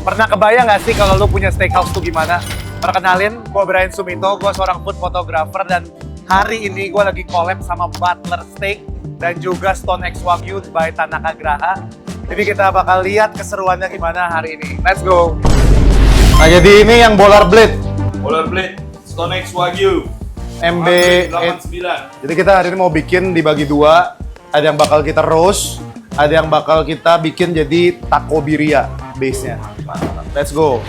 Pernah kebayang gak sih kalau lu punya steakhouse tuh gimana? Perkenalin, gue Brian Sumito, gue seorang food photographer dan hari ini gue lagi collab sama Butler Steak dan juga Stone X Wagyu by Tanaka Graha. Jadi kita bakal lihat keseruannya gimana hari ini. Let's go! Nah jadi ini yang Bolar Blade. Bolar Blade, Stone X Wagyu, MB 89. Jadi kita hari ini mau bikin dibagi dua. Ada yang bakal kita roast, ada yang bakal kita bikin jadi taco birria base-nya. Let's go.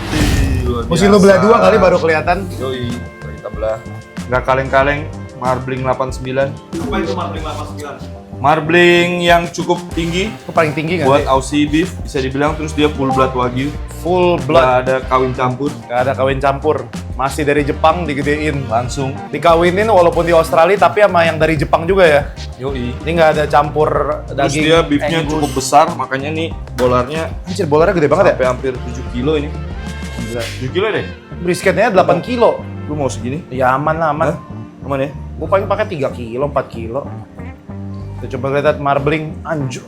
Mesti lu belah dua kali baru kelihatan. Yoi, kita belah. Nggak kaleng-kaleng, marbling 89. Apa itu marbling 89? Marbling yang cukup tinggi. Itu paling tinggi nggak Buat sih? Aussie beef, bisa dibilang, terus dia full blood Wagyu. Full Nggak blood. ada kawin campur. Nggak ada kawin campur. Masih dari Jepang digedein. Langsung. Dikawinin walaupun di Australia tapi sama yang dari Jepang juga ya. Yoi. Ini nggak ada campur Terus daging. dia beefnya Angus. cukup besar, makanya nih bolarnya Anjir, bolarnya gede banget ya? sampai hampir 7 kilo ini. Gila. 7 kilo deh. Brisketnya 8 kilo. Lu mau segini? Ya aman lah, aman. Hah? Aman ya? Gue paling pakai 3 kilo, 4 kilo. Kita coba lihat marbling, anjir.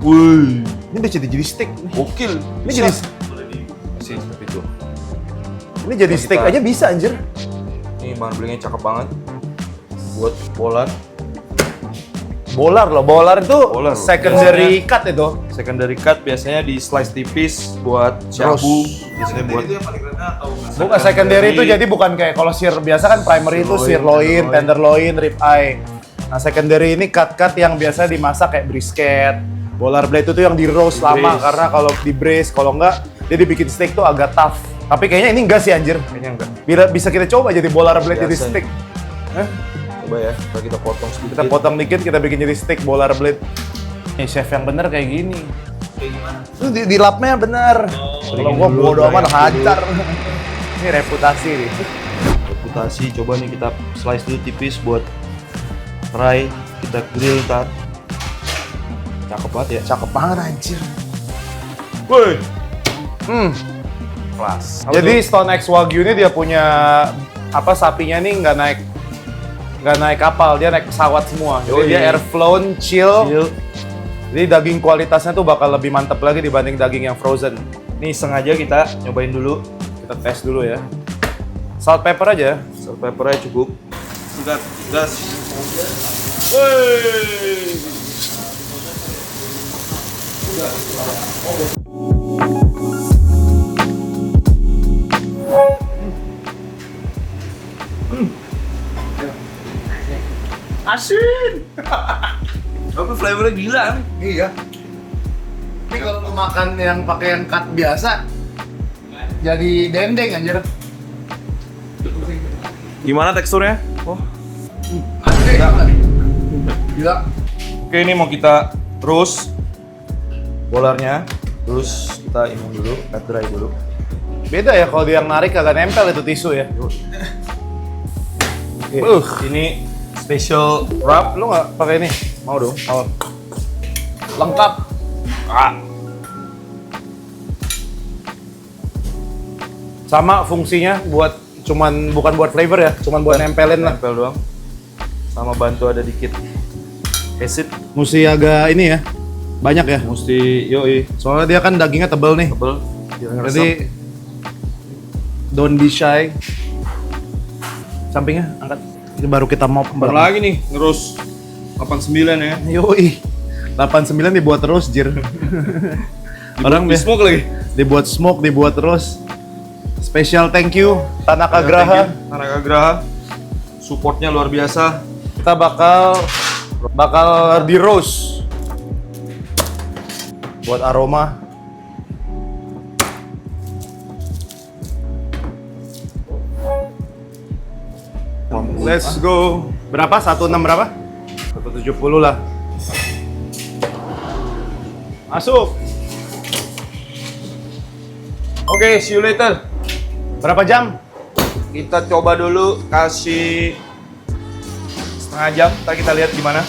Wih, Ini udah jadi steak. gokil. Ini jadi Masih seperti itu. ini jadi Kita- steak aja bisa anjir. Ini marblingnya cakep banget. Buat bolar. Bolar loh, bolar itu Bolar. secondary cut itu. Secondary cut biasanya di slice tipis buat shabu. Biasanya buat Bukan secondary itu jadi bukan kayak kalau biasa kan primary itu sirloin, tenderloin, rib eye. Nah secondary ini cut-cut yang biasa dimasak kayak brisket. Bolar blade itu yang di roast lama braise. karena kalau di braise kalau enggak dia dibikin steak tuh agak tough. Tapi kayaknya ini enggak sih anjir. kayaknya enggak. Bisa kita coba jadi bolar blade jadi Biasa. steak. Hah? Coba ya, ntar kita potong sedikit. Kita potong dikit, kita bikin jadi steak bolar blade. Nih chef yang bener kayak gini. Kayak gimana? Itu di lapnya bener. Kalau gua dulu, bodo amat dulu. hajar. Ini reputasi nih. Reputasi, coba nih kita slice dulu tipis buat fry, kita grill ntar. Cakep banget ya. Cakep banget anjir. Woi, Kelas. Apa Jadi tuh? Stone X Wagyu ini dia punya apa sapinya nih nggak naik kapal, dia naik pesawat semua. Jadi Yoi. dia air flown, chill. chill. Jadi daging kualitasnya tuh bakal lebih mantep lagi dibanding daging yang frozen. Nih sengaja kita nyobain dulu. Kita tes dulu ya. Salt pepper aja. Salt peppernya cukup. Sudah, gas. Woi. Asin. Tapi flavornya gila nih. Iya. Ini kalau lu makan yang pakai yang cut biasa, jadi dendeng anjir. Gimana teksturnya? Oh. Gila. Oke, ini mau kita roast bolarnya. Terus kita ini dulu, cut dry dulu. Beda ya kalau dia yang narik agak nempel itu tisu ya. Ini special wrap. Lu nggak pakai ini? Mau dong? Oh. Lengkap. Ah. Sama fungsinya buat bukan buat flavor ya, cuman buat nempelin lah. Nempel doang. Sama bantu ada dikit acid. Mesti agak ini ya, banyak ya. Mesti yoi Soalnya dia kan dagingnya tebel nih. tebel. Jadi don't be shy. Sampingnya angkat. Ini baru kita mau Baru lagi nih ngerus 89 ya. Yoi. 89 dibuat terus, Jir. Orang di smoke lagi. dibuat smoke, dibuat terus. Special thank you Tanaka Graha. Tanaka Graha. Supportnya luar biasa. Kita bakal di roast buat aroma. Let's go. Berapa? 16 berapa? 170 lah. Masuk. Oke, see you later. Berapa jam? Kita coba dulu kasih setengah jam. Ntar kita lihat gimana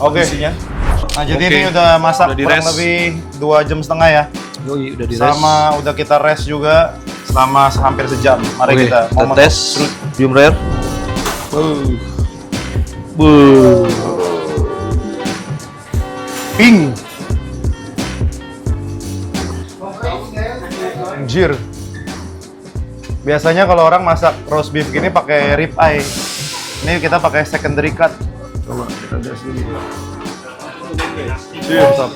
Oke. kondisinya. Nah, jadi Oke. ini udah masak Udah di kurang rest. lebih 2,5 jam ya. Yoi, udah Sama udah kita rest juga selama hampir sejam. Mari kita mau tes medium rare. ping. Anjir. Biasanya kalau orang masak roast beef gini pakai rib eye. Ini kita pakai secondary cut. Coba kita gas dulu. Mantap.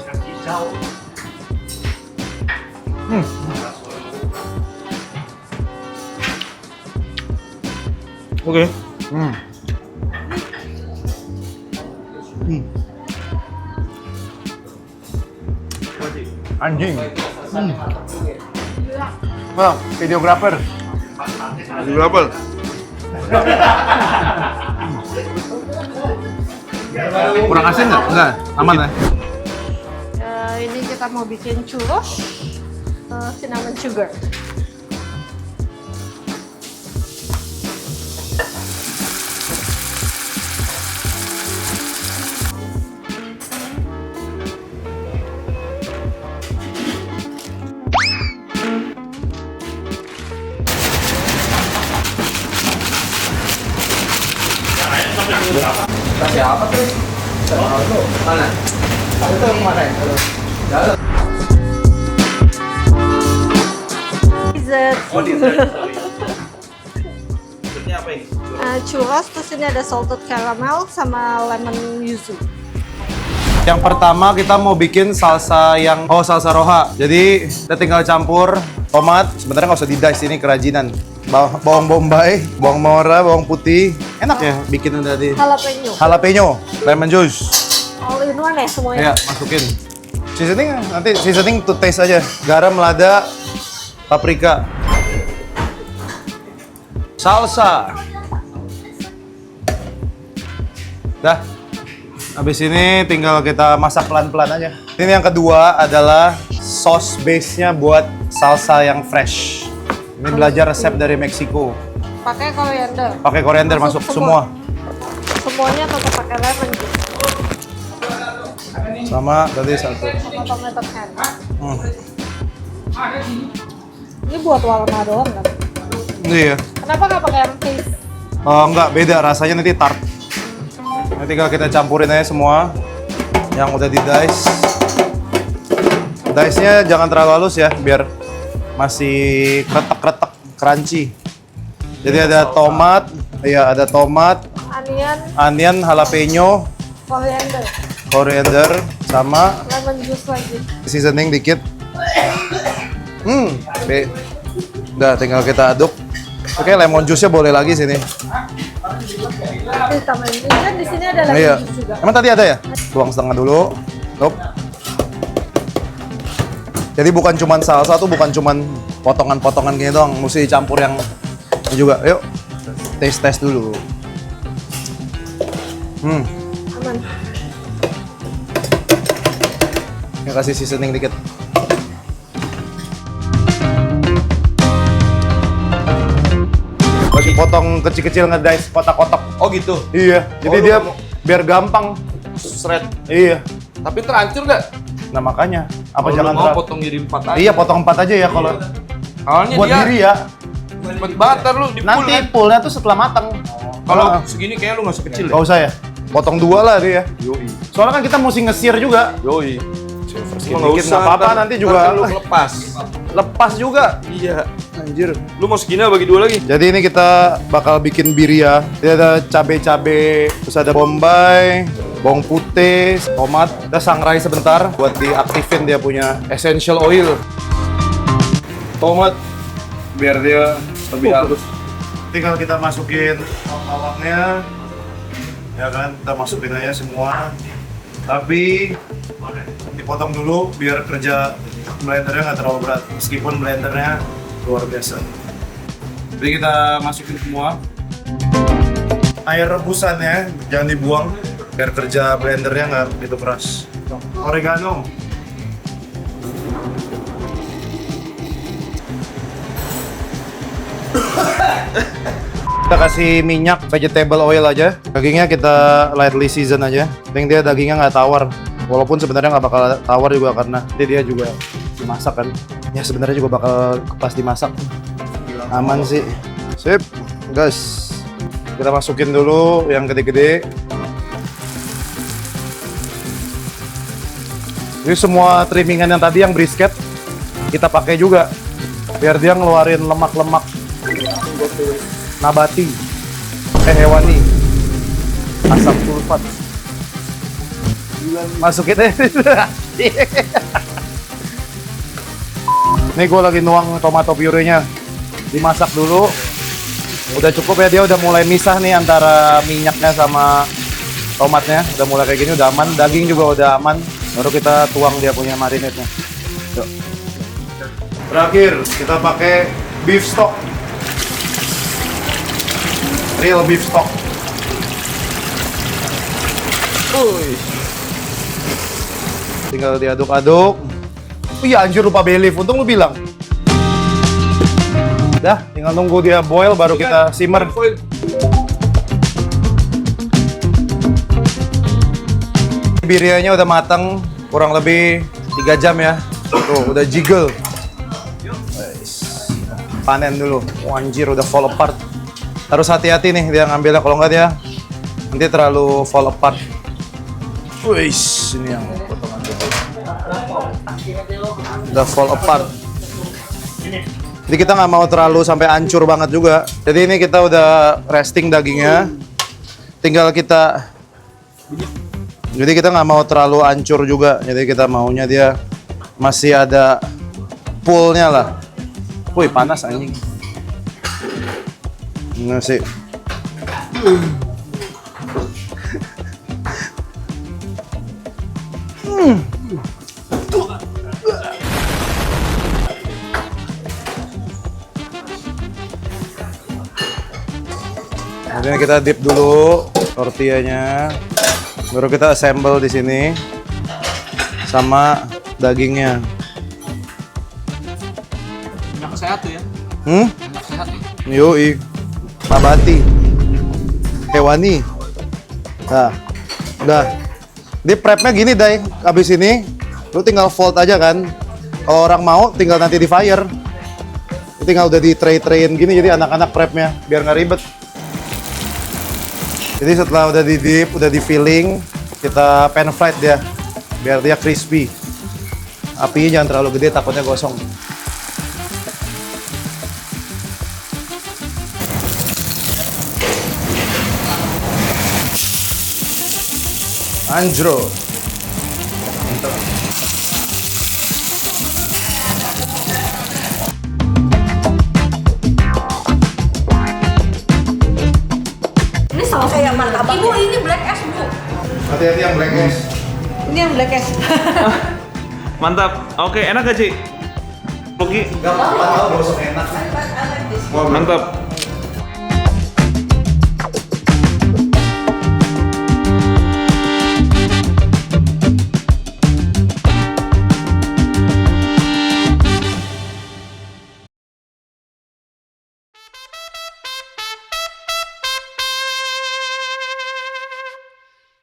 Oke. Anjing. Bang, videographer. Berapa? Kurang asin nggak? Enggak, aman ya? Ini kita mau bikin churros cinnamon sugar. Siapa tuh? Mana? Itu kemana ya? Dessert. Oh, dessert. Ini apa ini? Churros, terus ini ada salted caramel sama lemon yuzu. Yang pertama kita mau bikin salsa salsa roja. Jadi kita tinggal campur tomat. Sebenarnya nggak usah di-dice, ini kerajinan. Bawang bombay, bawang merah, bawang putih. Enak ya bikin tadi. Jalapeno, lemon juice. All in one ya semuanya? Ya, masukin. Seasoning nanti seasoning to taste aja. Garam, lada, paprika. Salsa. Dah. Habis ini tinggal kita masak pelan-pelan aja. Ini yang kedua adalah sauce base-nya buat salsa yang fresh. Ini belajar resep dari Meksiko. Pakai koriander. Pakai koriander masuk semua. Semuanya tetap pakai lemon juice. Sama tadi satu. Sama tomato can. Ini buat warna doang kan? Iya. Kenapa nggak pakai yang paste? Oh, enggak, beda rasanya nanti tart. Nanti tinggal kita campurin aja semua yang udah di-dice. Dice-nya jangan terlalu halus ya, biar masih kretek-kretek, crunchy. Jadi ada tomat, ada tomat, onion, jalapeno, koriander, sama lemon juice lagi. seasoning dikit. Udah tinggal kita aduk. Oke, lemon juice-nya boleh lagi sini. Tambahin ini kan di sini ada lemon juice juga. Emang tadi ada ya? Tuang setengah dulu. Tuh. Jadi bukan cuman salsa tuh bukan cuman potongan-potongan gini doang, mesti campur yang ini juga. Yuk. Tes dulu. Aman. Ya, kasih seasoning dikit. Masih potong kecil-kecil nge-dice kotak-kotak. Oh gitu. Iya. Jadi dia biar gampang Shred. Iya. Tapi terancur nggak? Nah makanya apa Kalau jangan lu mau terlalu. potong jadi 4 aja. Iya, potong 4 aja ya kalau Awalnya buat dia diri ya. cepet bakar lu di Nanti kan? pullnya tuh setelah matang. Kalau Ah. segini kayak lu nggak sekecil ya? Nggak usah ya. Potong 2 lah dia. Yoi. Soalnya kan kita mesti nge-sear juga. Yoi. Sedikit nggak apa-apa, nanti juga lu lepas. lepas juga. Iya. Anjir. Lu mau segini bagi 2 lagi? Jadi ini kita bakal bikin birria. Jadi ada cabe-cabe, terus ada bombay, bawang putih, tomat. Kita sangrai sebentar buat diaktifin dia punya essential oil. Tomat biar dia lebih halus. Tinggal kita masukin bawangnya. Ya kan, kita masukin aja semua. Tapi dipotong dulu biar kerja blendernya nggak terlalu berat. Meskipun blendernya luar biasa. Jadi kita masukin semua. Air rebusannya jangan dibuang biar kerja blendernya nggak begitu keras. Oregano. Kita kasih minyak vegetable oil aja. Dagingnya kita lightly season aja. Yang dia dagingnya nggak tawar. Walaupun sebenarnya nggak bakal tawar juga karena dia juga dimasak kan. Ya sebenarnya juga bakal pas dimasak. Aman sih. Sip, guys. Kita masukin dulu yang gede-gede. Ini semua trimmingan yang tadi yang brisket kita pakai juga. biar dia ngeluarin lemak-lemak nabati, hewani, asam sulfat. Masukin deh. Nih gue lagi nuang tomato puree-nya, dimasak dulu. Udah cukup ya, dia udah mulai misah nih antara minyaknya sama tomatnya. Udah mulai kayak gini, udah aman. Daging juga udah aman. Baru kita tuang dia punya marinade-nya. Yuk. Terakhir kita pakai beef stock, real beef stock. Tinggal diaduk-aduk. Oh iya anjir, lupa bay leaf, untung lu bilang. Dah, tinggal nunggu dia boil baru kita simmer. Biryanya udah matang kurang lebih 3 jam ya. Tuh, udah jiggle. Panen dulu. Oh, anjir, udah fall apart. Harus hati-hati nih dia ngambilnya, kalau nggak dia nanti terlalu fall apart. Wih, ini yang potongan dulu. Udah fall apart. Jadi kita nggak mau terlalu sampai hancur banget juga. Jadi ini kita udah resting dagingnya. Tinggal kita. Jadi kita nggak mau terlalu hancur juga. Jadi kita maunya dia masih ada pullnya lah. Wih, panas anjing. Nasi. Kemudian kita dip dulu tortillanya, baru kita assemble di sini sama dagingnya. Enak sehat tuh ya. Enak sehat. Yoi, nabati, hewani. Nah, udah. Di prepnya gini, Day. Abis ini, lu tinggal fold aja kan. Kalau orang mau, tinggal nanti di fire. Lu tinggal udah di tray-trayin gini, jadi anak-anak prepnya, biar nggak ribet. Jadi setelah udah di dip, udah di filling, kita pan fried dia, biar dia crispy. Apinya jangan terlalu gede, takutnya gosong. Anjro. Ini saus kayak martabak. Ibu, ini black ice, Bu. Hati-hati yang black guys. Ini yang black ice. Mantap. Oke, enak gak, Ci? Pogi? Gak apa-apa, gosong enak. Mantap.